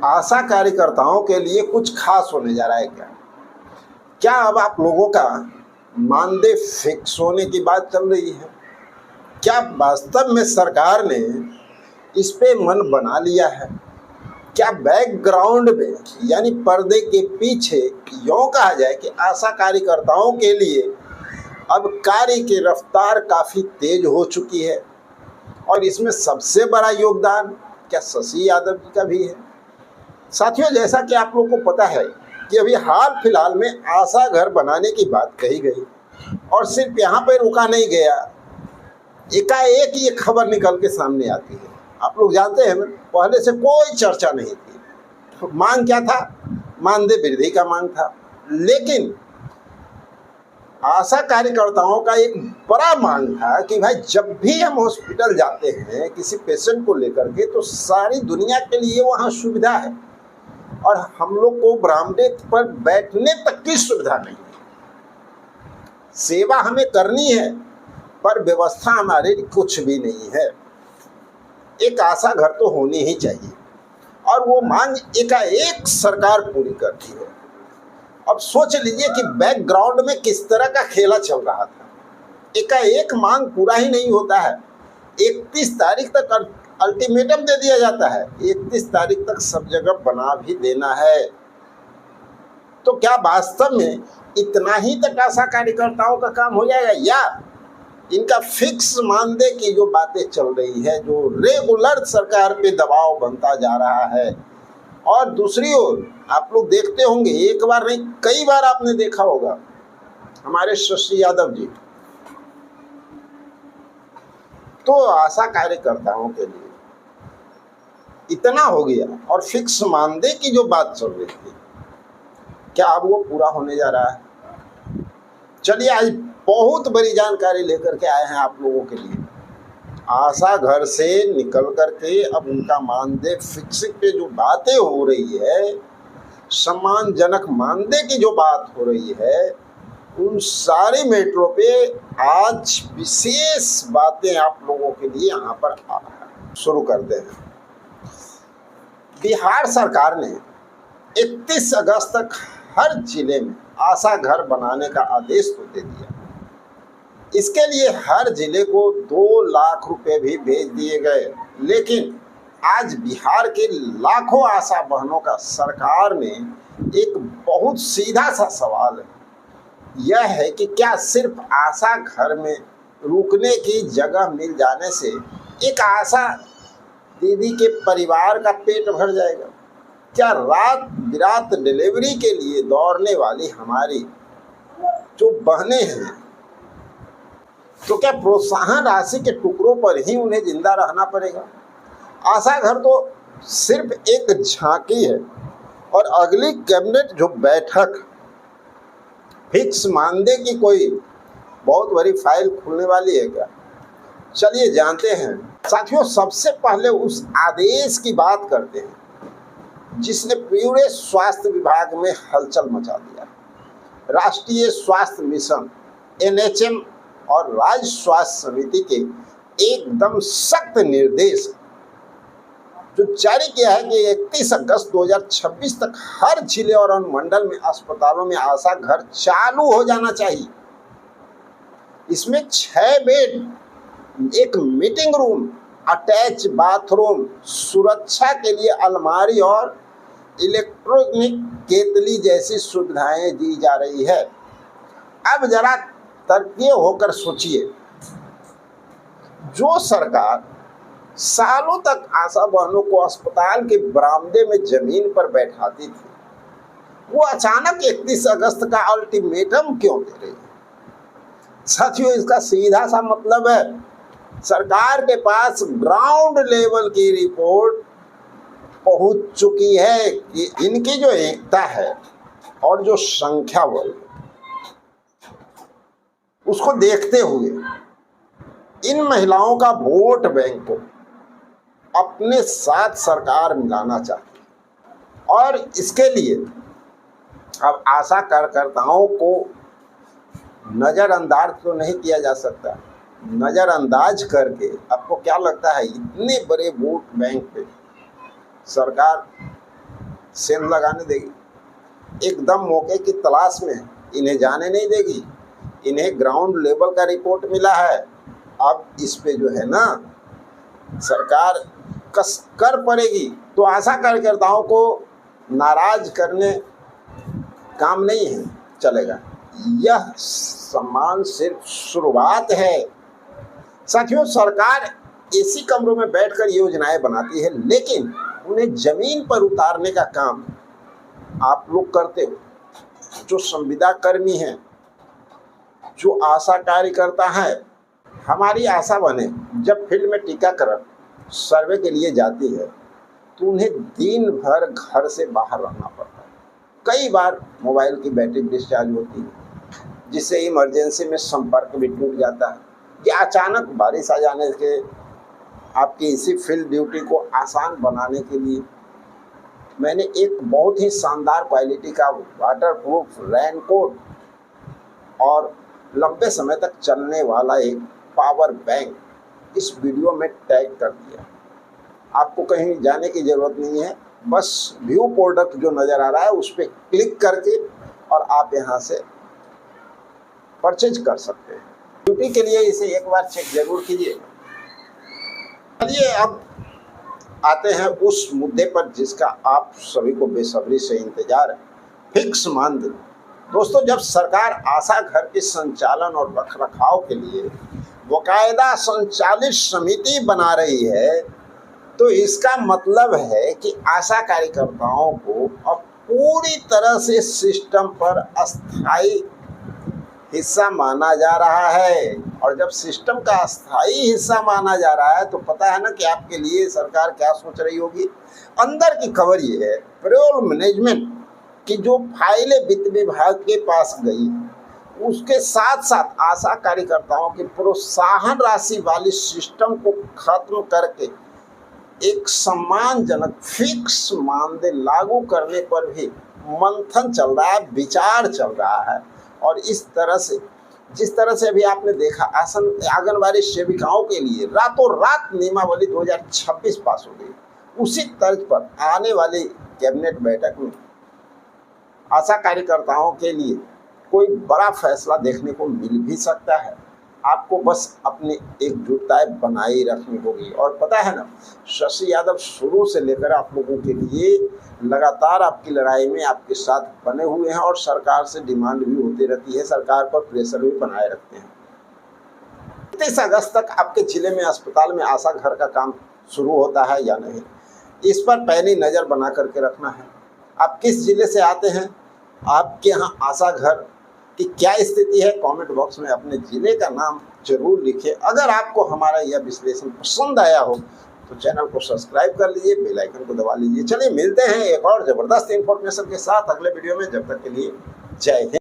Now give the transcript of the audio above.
आशा कार्यकर्ताओं के लिए कुछ खास होने जा रहा है क्या? क्या अब आप लोगों का मानदेय फिक्स होने की बात चल रही है? क्या वास्तव में सरकार ने इस पे मन बना लिया है? क्या बैकग्राउंड में यानी पर्दे के पीछे यूँ कहा जाए कि आशा कार्यकर्ताओं के लिए अब कार्य की रफ्तार काफ़ी तेज हो चुकी है और इसमें सबसे बड़ा योगदान क्या शशि यादव जी का भी है? साथियों, जैसा कि आप लोगों को पता है कि अभी हाल फिलहाल में आशा घर बनाने की बात कही गई और सिर्फ यहाँ पर रुका नहीं गया, एकाएक ये खबर निकल के सामने आती है। आप लोग जानते हैं ना, पहले से कोई चर्चा नहीं थी। तो मांग क्या था? मानदेय वृद्धि का मांग था। लेकिन आशा कार्यकर्ताओं का एक बड़ा मांग था कि भाई जब भी हम हॉस्पिटल जाते हैं किसी पेशेंट को लेकर के, तो सारी दुनिया के लिए वहाँ सुविधा है और हम लोग को बरामदे पर बैठने तक की सुविधा नहीं है। सेवा हमें करनी है पर व्यवस्था हमारे लिए कुछ भी नहीं है। एक आशा घर तो होनी ही चाहिए और वो मांग एकाएक सरकार पूरी करती है। अब सोच लीजिए कि बैकग्राउंड में किस तरह का खेला चल रहा था। एकाएक मांग पूरा ही नहीं होता है। 31 तारीख तक अल्टीमेटम दे दिया जाता है, 31 तारीख तक सब जगह बना भी देना है। तो क्या वास्तव में इतना ही तक आशा कार्यकर्ताओं का काम हो जाएगा, या इनका फिक्स मानदेय की जो बातें चल रही है, जो रेगुलर सरकार पे दबाव बनता जा रहा है? और दूसरी ओर आप लोग देखते होंगे, एक बार नहीं कई बार आपने देखा होगा, हमारे शशि यादव जी तो आशा कार्यकर्ताओं के लिए इतना हो गया और फिक्स मानदेय की जो बात चल रही थी, क्या अब वो पूरा होने जा रहा है? चलिए, आज बहुत बड़ी जानकारी लेकर के आए हैं आप लोगों के लिए। आशा घर से निकल करके अब उनका मानदेय फिक्सिंग पे जो बातें हो रही है, सम्मानजनक मानदेय की जो बात हो रही है, उन सारी मैटरों पे आज विशेष बातें आप लोगों के लिए यहाँ पर शुरू करते हैं। बिहार सरकार ने 31 अगस्त तक हर जिले में आशा घर बनाने का आदेश तो दे दिया। इसके लिए हर जिले को 2 लाख रुपए भी भेज दिए गए। लेकिन आज बिहार के लाखों आशा बहनों का सरकार ने एक बहुत सीधा सा सवाल है, यह है कि क्या सिर्फ आशा घर में रुकने की जगह मिल जाने से एक आशा दीदी के परिवार का पेट भर जाएगा? क्या रात बिरात डिलीवरी के लिए दौड़ने वाली हमारी जो बहनें हैं, तो क्या प्रोत्साहन राशि के टुकड़ों पर ही उन्हें जिंदा रहना पड़ेगा? आशा घर तो सिर्फ एक झांकी है और अगली कैबिनेट जो बैठक फिक्स मानदेय की कोई बहुत बड़ी फाइल खुलने वाली है क्या? चलिए जानते हैं। साथियों, सबसे पहले उस आदेश की बात करते हैं जिसने पूरे स्वास्थ्य विभाग में हलचल मचा दिया। राष्ट्रीय स्वास्थ्य मिशन NHM और राज्य स्वास्थ्य समिति के एकदम सख्त निर्देश जो जारी किया है कि 31 अगस्त 2026 तक हर जिले और अनुमंडल में अस्पतालों में आशा घर चालू हो जाना चाहिए। इसमें 6 बेड, एक मीटिंग रूम, अटैच बाथरूम, सुरक्षा के लिए अलमारी और इलेक्ट्रॉनिक केतली जैसी सुविधाएं दी जा रही है। अब जरा तर्कीय होकर सोचिए, जो सरकार सालों तक आशा बहनों को अस्पताल के बरामदे में जमीन पर बैठाती थी, वो अचानक 31 अगस्त का अल्टीमेटम क्यों दे रही है? साथियों, इसका सीधा सा मतलब है, सरकार के पास ग्राउंड लेवल की रिपोर्ट पहुंच चुकी है कि इनकी जो एकता है और जो संख्या बल, उसको देखते हुए इन महिलाओं का वोट बैंक को अपने साथ सरकार मिलाना चाहती है। और इसके लिए अब आशा कार्यकर्ताओं को नज़रअंदाज तो नहीं किया जा सकता। नज़रअंदाज करके आपको क्या लगता है, इतने बड़े वोट बैंक पे सरकार सेंध लगाने देगी, एकदम मौके की तलाश में इन्हें जाने नहीं देगी। इन्हें ग्राउंड लेवल का रिपोर्ट मिला है, अब इस पे जो है ना सरकार कस कर पड़ेगी। तो आशा कार्यकर्ताओं को नाराज करने काम नहीं है चलेगा। यह सम्मान सिर्फ शुरुआत है। साथियों, सरकार एसी कमरों में बैठकर योजनाएं बनाती है, लेकिन उन्हें जमीन पर उतारने का काम आप लोग करते हो। जो संविदा कर्मी हैं, जो आशा कार्यकर्ता है, हमारी आशा बने जब फील्ड में टीकाकरण सर्वे के लिए जाती है तो उन्हें दिन भर घर से बाहर रहना पड़ता है। कई बार मोबाइल की बैटरी डिस्चार्ज होती है, जिससे इमरजेंसी में संपर्क भी टूट जाता है, या अचानक बारिश आ जाने के आपकी इसी फील्ड ड्यूटी को आसान बनाने के लिए मैंने एक बहुत ही शानदार क्वालिटी का वाटरप्रूफ रेनकोट और लंबे समय तक चलने वाला एक पावर बैंक इस वीडियो में टैग कर दिया। आपको कहीं जाने की ज़रूरत नहीं है, बस व्यू प्रोडक्ट जो नज़र आ रहा है उस पर क्लिक करके और आप यहाँ से परचेज कर सकते हैं। ड्यूटी के लिए इसे एक बार चेक जरूर कीजिए। चलिए अब आते हैं उस मुद्दे पर जिसका आप सभी को बेसब्री से इंतजार है, फिक्स मानदेय। दोस्तों, जब सरकार आशा घर के संचालन और रखरखाव के लिए बाकायदा संचालित समिति बना रही है, तो इसका मतलब है कि आशा कार्यकर्ताओं को अब पूरी तरह से सिस्टम पर अस्थायी हिस्सा माना जा रहा है। और जब सिस्टम का अस्थायी हिस्सा माना जा रहा है तो पता है ना कि आपके लिए सरकार क्या सोच रही होगी। अंदर की खबर ये है, पेरोल मैनेजमेंट की जो फाइलें वित्त विभाग के पास गई, उसके साथ साथ आशा कार्यकर्ताओं की प्रोत्साहन राशि वाली सिस्टम को खत्म करके एक सम्मानजनक फिक्स मानदेय लागू करने पर भी मंथन चल रहा है, विचार चल रहा है। और इस तरह से, जिस तरह से अभी आपने देखा आंगनबाड़ी सेविकाओं के लिए रातों रात नियमावली 2026 पास हो गई, उसी तर्ज पर आने वाली कैबिनेट बैठक में आशा कार्यकर्ताओं के लिए कोई बड़ा फैसला देखने को मिल भी सकता है। आपको बस अपनी एकजुटता बनाए रखनी होगी। और पता है ना, शशि यादव शुरू से लेकर आप लोगों के लिए लगातार आपकी लड़ाई में आपके साथ बने हुए हैं और सरकार से डिमांड भी होती रहती है, सरकार पर प्रेशर भी बनाए रखते हैं। 30 अगस्त तक आपके जिले में अस्पताल में आशा घर का काम शुरू होता है या नहीं, इस पर पैनी नज़र बना करके रखना है। आप किस जिले से आते हैं, आपके यहाँ आशा घर कि क्या स्थिति है, कमेंट बॉक्स में अपने जिले का नाम जरूर लिखिए। अगर आपको हमारा यह विश्लेषण पसंद आया हो तो चैनल को सब्सक्राइब कर लीजिए, बेल आइकन को दबा लीजिए। चलिए मिलते हैं एक और ज़बरदस्त इन्फॉर्मेशन के साथ अगले वीडियो में। जब तक के लिए जय हिंद।